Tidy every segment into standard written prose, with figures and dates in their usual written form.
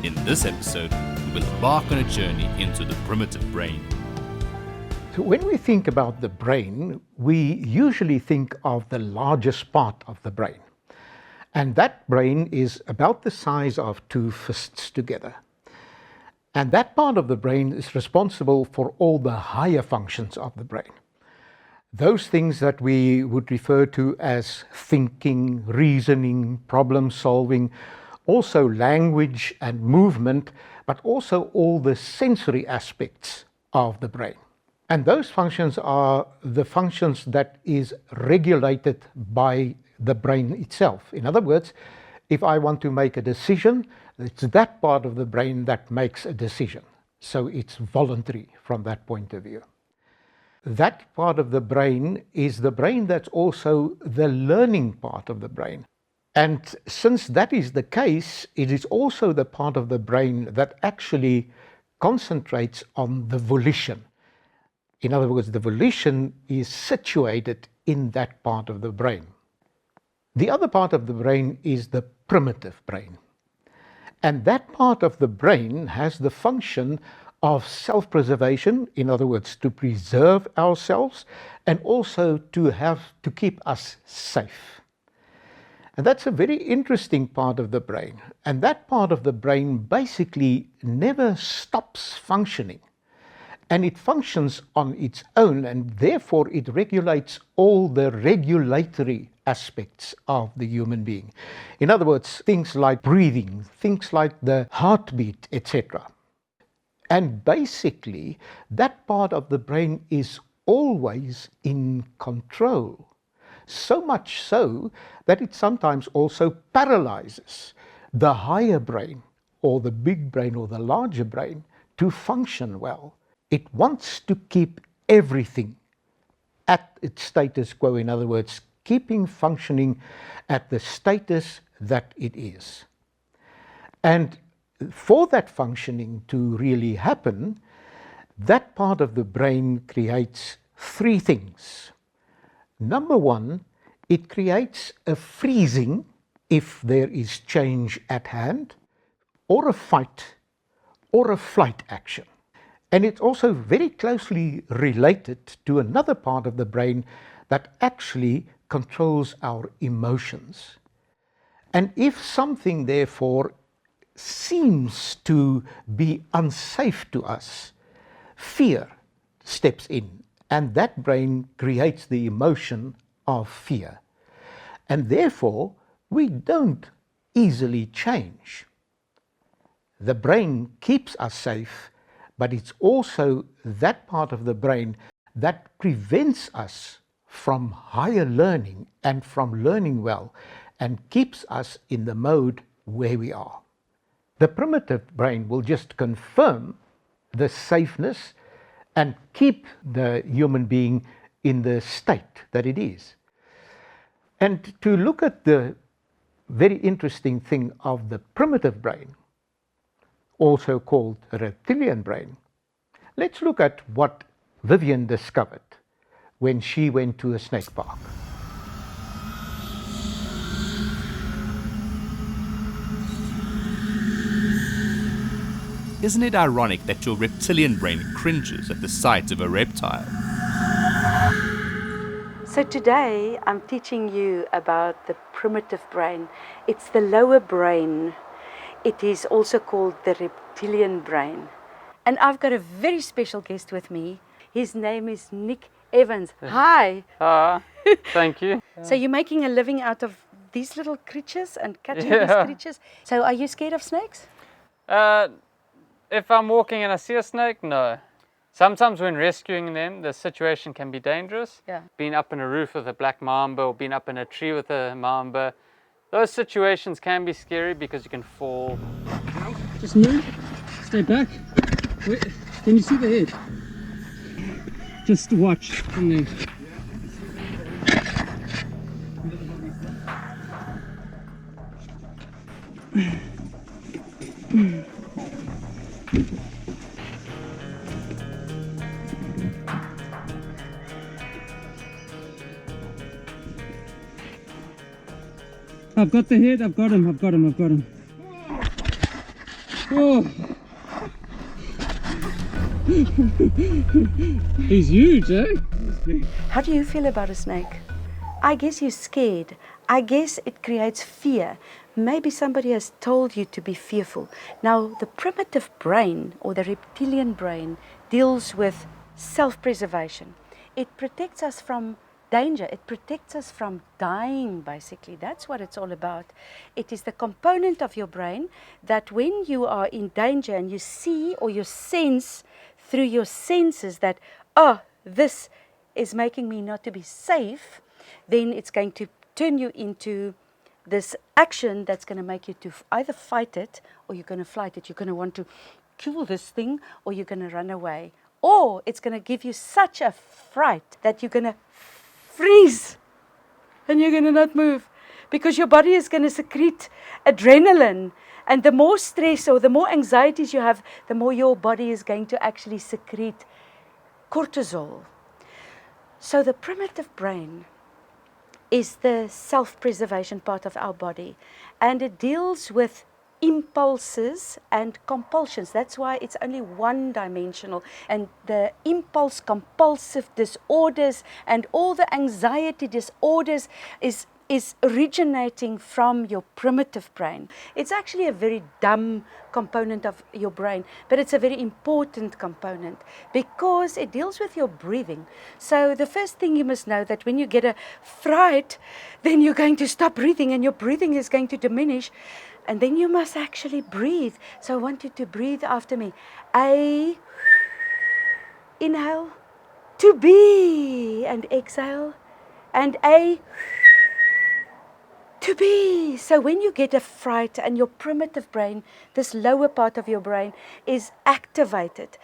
In this episode, we will embark on a journey into the primitive brain. So when we think about the brain, we usually think of the largest part of the brain. And that brain is about the size of two fists together. And that part of the brain is responsible for all the higher functions of the brain. Those things that we would refer to as thinking, reasoning, problem solving, also language and movement, but also all the sensory aspects of the brain. And those functions are the functions that is regulated by the brain itself. In other words, if I want to make a decision, it's that part of the brain that makes a decision. So it's voluntary from that point of view. That part of the brain is the brain that's also the learning part of the brain. And since that is the case, it is also the part of the brain that actually concentrates on the volition. In other words, the volition is situated in that part of the brain. The other part of the brain is the primitive brain. And that part of the brain has the function of self-preservation, in other words, to preserve ourselves and also to keep us safe. And that's a very interesting part of the brain. And that part of the brain basically never stops functioning. And it functions on its own, and therefore it regulates all the regulatory aspects of the human being. In other words, things like breathing, things like the heartbeat, etc. And basically, that part of the brain is always in control. So much so that it sometimes also paralyzes the higher brain, or the big brain, or the larger brain, to function well. It wants to keep everything at its status quo, in other words, keeping functioning at the status that it is. And for that functioning to really happen, that part of the brain creates three things. Number one, it creates a freezing if there is change at hand, or a fight, or a flight action. And it's also very closely related to another part of the brain that actually controls our emotions. And if something, therefore, seems to be unsafe to us, fear steps in, and that brain creates the emotion of fear. And therefore, we don't easily change. The brain keeps us safe, but it's also that part of the brain that prevents us from higher learning and from learning well, and keeps us in the mode where we are. The primitive brain will just confirm the safeness and keep the human being in the state that it is. And to look at the very interesting thing of the primitive brain, also called the reptilian brain, let's look at what Vivian discovered when she went to a snake park. Isn't it ironic that your reptilian brain cringes at the sight of a reptile? So today I'm teaching you about the primitive brain. It's the lower brain. It is also called the reptilian brain. And I've got a very special guest with me. His name is Nick Evans. Hi. Thank you. So you're making a living out of these little creatures and catching these creatures. So are you scared of snakes? If I'm walking and I see a snake, no. Sometimes when rescuing them, the situation can be dangerous. Yeah. Being up in a roof with a black mamba, or being up in a tree with a mamba, those situations can be scary because you can fall. Just move, stay back. Wait, can you see the head? Just watch from there. I've got the head, I've got him. Oh. He's huge, eh? How do you feel about a snake? I guess you're scared. I guess it creates fear. Maybe somebody has told you to be fearful. Now, the primitive brain or the reptilian brain deals with self-preservation. It protects us from danger. It protects us from dying, basically. That's what it's all about. It is the component of your brain that when you are in danger and you see or you sense through your senses that, oh, this is making me not to be safe, then it's going to turn you into this action that's going to make you to either fight it or you're going to flight it. You're going to want to kill this thing or you're going to run away. Or it's going to give you such a fright that you're going to freeze and you're going to not move because your body is going to secrete adrenaline. And the more stress or the more anxieties you have, the more your body is going to actually secrete cortisol. So the primitive brain is the self-preservation part of our body, and it deals with impulses and compulsions. That's why it's only one-dimensional, and the impulse compulsive disorders and all the anxiety disorders is originating from your primitive brain. It's actually a very dumb component of your brain, but it's a very important component because it deals with your breathing. So the first thing you must know that when you get a fright, then you're going to stop breathing and your breathing is going to diminish, and then you must actually breathe. So I want you to breathe after me. A, inhale, to B, and exhale, and A, to be. So when you get a fright and your primitive brain, this lower part of your brain is activated,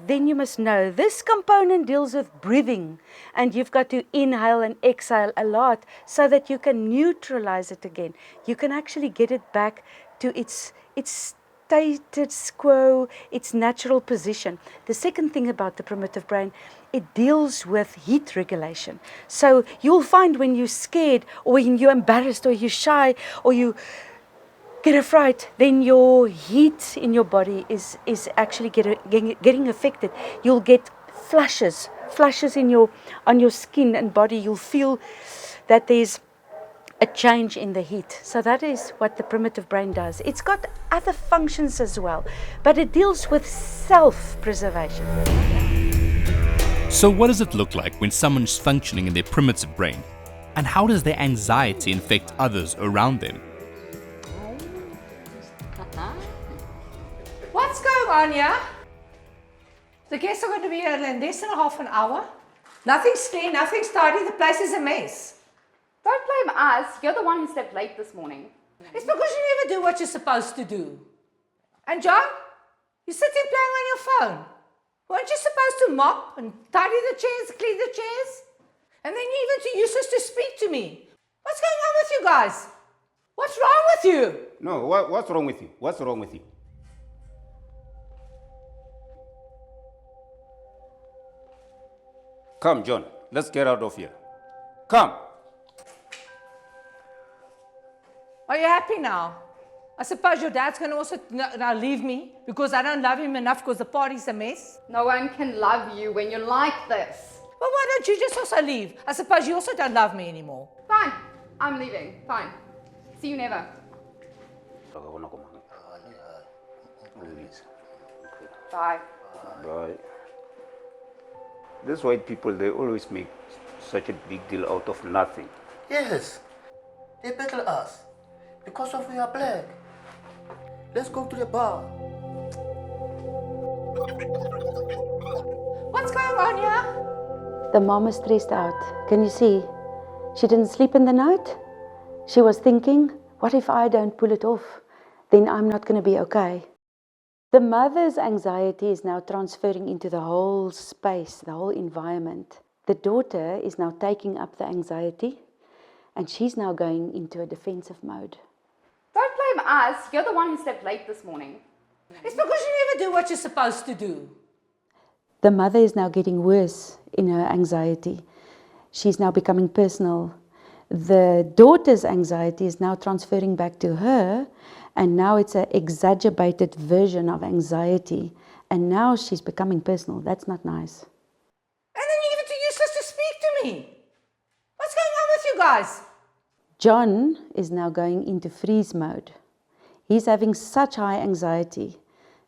then you must know this component deals with breathing, and you've got to inhale and exhale a lot so that you can neutralize it again. You can actually get it back to its status quo, its natural position. The second thing about the primitive brain, it deals with heat regulation. So you'll find when you're scared or when you're embarrassed or you're shy or you get a fright, then your heat in your body is actually getting affected. You'll get flushes on your skin and body. You'll feel that there's a change in the heat. So that is what the primitive brain does. It's got other functions as well, but it deals with self-preservation. So what does it look like when someone's functioning in their primitive brain? And how does their anxiety infect others around them? What's going on here? The guests are going to be here in less than half an hour. Nothing's clean, nothing's tidy, the place is a mess. Don't blame us. You're the one who slept late this morning. It's because you never do what you're supposed to do. And John, you're sitting playing on your phone. Weren't you supposed to mop and tidy the chairs, clean the chairs? And then you're even too useless to speak to me. What's going on with you guys? What's wrong with you? No, what's wrong with you? What's wrong with you? Come, John, let's get out of here. Come. Are you happy now? I suppose your dad's going to also now leave me because I don't love him enough because the party's a mess. No one can love you when you're like this. Well, why don't you just also leave? I suppose you also don't love me anymore. Fine. I'm leaving. Fine. See you never. Bye. Bye. These white people, they always make such a big deal out of nothing. Yes, they battle us because of we are black. Let's go to the bar. What's going on here? The mom is stressed out. Can you see? She didn't sleep in the night. She was thinking, what if I don't pull it off? Then I'm not going to be okay. The mother's anxiety is now transferring into the whole space, the whole environment. The daughter is now taking up the anxiety, and she's now going into a defensive mode. Don't blame us. You're the one who slept late this morning. It's because you never do what you're supposed to do. The mother is now getting worse in her anxiety. She's now becoming personal. The daughter's anxiety is now transferring back to her, and now it's an exacerbated version of anxiety, and now she's becoming personal. That's not nice. And then you give it to useless to speak to me. What's going on with you guys? John is now going into freeze mode. He's having such high anxiety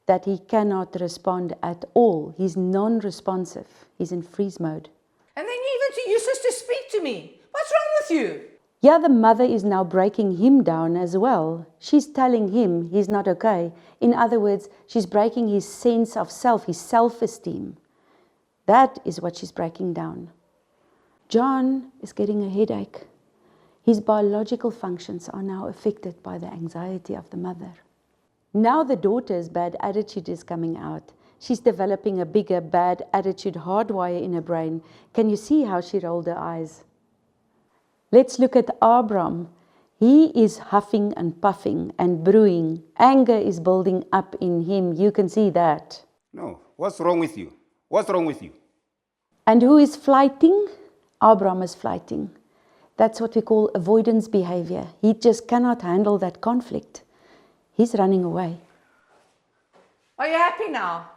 that he cannot respond at all. He's non-responsive. He's in freeze mode. And then you even too useless to speak to me. What's wrong with you? Yeah, the mother is now breaking him down as well. She's telling him he's not okay. In other words, she's breaking his sense of self, his self-esteem. That is what she's breaking down. John is getting a headache. His biological functions are now affected by the anxiety of the mother. Now the daughter's bad attitude is coming out. She's developing a bigger bad attitude hardwire in her brain. Can you see how she rolled her eyes? Let's look at Abram. He is huffing and puffing and brewing. Anger is building up in him. You can see that. No, what's wrong with you? What's wrong with you? And who is flighting? Abram is flighting. That's what we call avoidance behavior. He just cannot handle that conflict. He's running away. Are you happy now?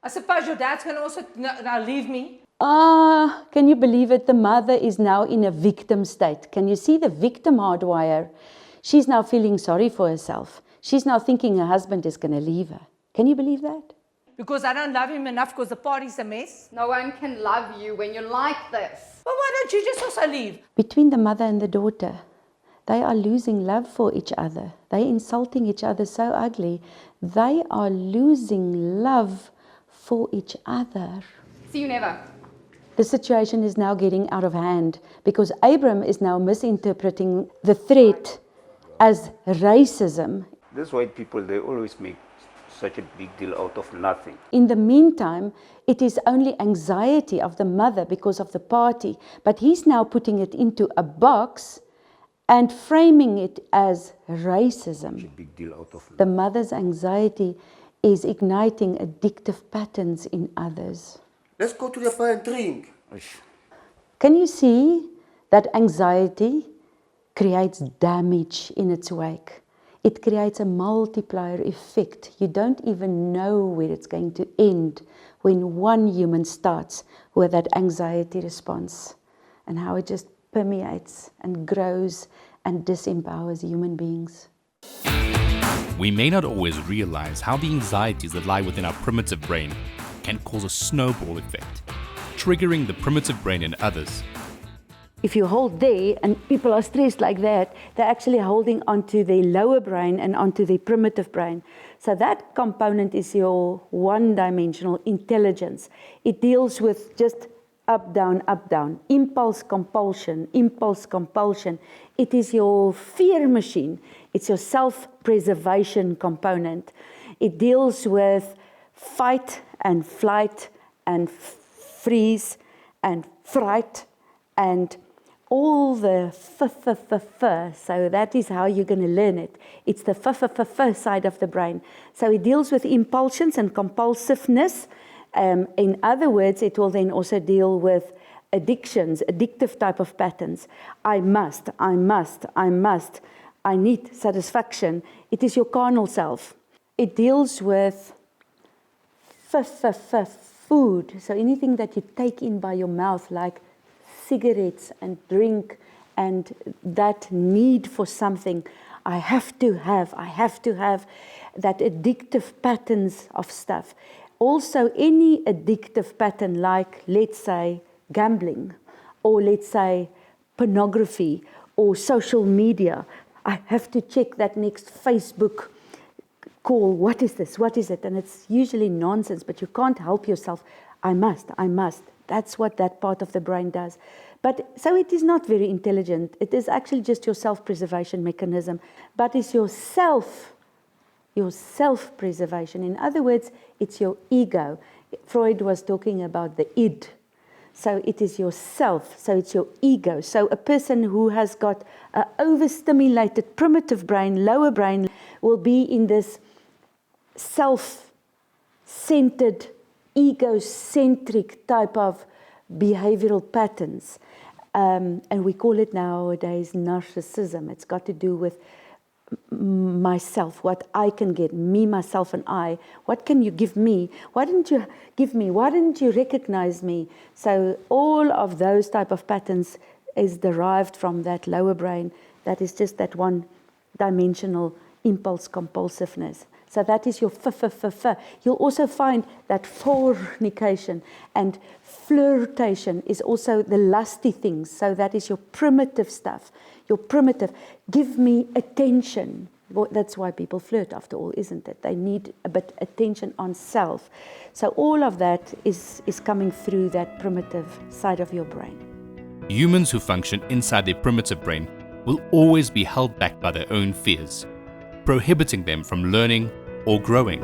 I suppose your dad's going to also now leave me. Can you believe it? The mother is now in a victim state. Can you see the victim hardwire? She's now feeling sorry for herself. She's now thinking her husband is going to leave her. Can you believe that? Because I don't love him enough because the party's a mess. No one can love you when you're like this. Well, why don't you just also leave? Between the mother and the daughter, they are losing love for each other. They're insulting each other so ugly. They are losing love for each other. See you never. The situation is now getting out of hand because Abram is now misinterpreting the threat as racism. These white people, they always make such a big deal out of nothing. In the meantime, it is only anxiety of the mother because of the party, but he's now putting it into a box and framing it as racism. Such a big deal out of The mother's anxiety is igniting addictive patterns in others. Let's go to the bar and drink. Can you see that anxiety creates damage in its wake? It creates a multiplier effect. You don't even know where it's going to end when one human starts with that anxiety response and how it just permeates and grows and disempowers human beings. We may not always realize how the anxieties that lie within our primitive brain can cause a snowball effect, triggering the primitive brain in others. If you hold there and people are stressed like that, they're actually holding onto their lower brain and onto their primitive brain. So that component is your one-dimensional intelligence. It deals with just up, down, impulse, compulsion. It is your fear machine. It's your self-preservation component. It deals with fight and flight and freeze and fright and all the so that is how you're going to learn it. It's the side of the brain. So it deals with impulsions and compulsiveness. In other words, it will then also deal with addictions, addictive type of patterns. I need satisfaction. It is your carnal self. It deals with food. So anything that you take in by your mouth, like cigarettes and drink and that need for something. I have to have that addictive patterns of stuff. Also any addictive pattern like, let's say, gambling, or let's say pornography or social media. I have to check that next Facebook call. What is this? What is it? And it's usually nonsense, but you can't help yourself. I must. That's what that part of the brain does. But so it is not very intelligent. It is actually just your self-preservation mechanism. But it's your self-preservation. In other words, it's your ego. Freud was talking about the id. So it is yourself. So it's your ego. So a person who has got an overstimulated primitive brain, lower brain, will be in this self-centered, egocentric type of behavioral patterns. And we call it nowadays narcissism. It's got to do with myself, what I can get, me, myself, and I. What can you give me? Why didn't you give me? Why didn't you recognize me? So all of those type of patterns is derived from that lower brain. That is just that one-dimensional impulse compulsiveness. So that is your f. You'll also find that fornication and flirtation is also the lusty things. So that is your primitive stuff. Your primitive, give me attention. Well, that's why people flirt after all, isn't it? They need a bit attention on self. So all of that is coming through that primitive side of your brain. Humans who function inside their primitive brain will always be held back by their own fears, prohibiting them from learning or growing.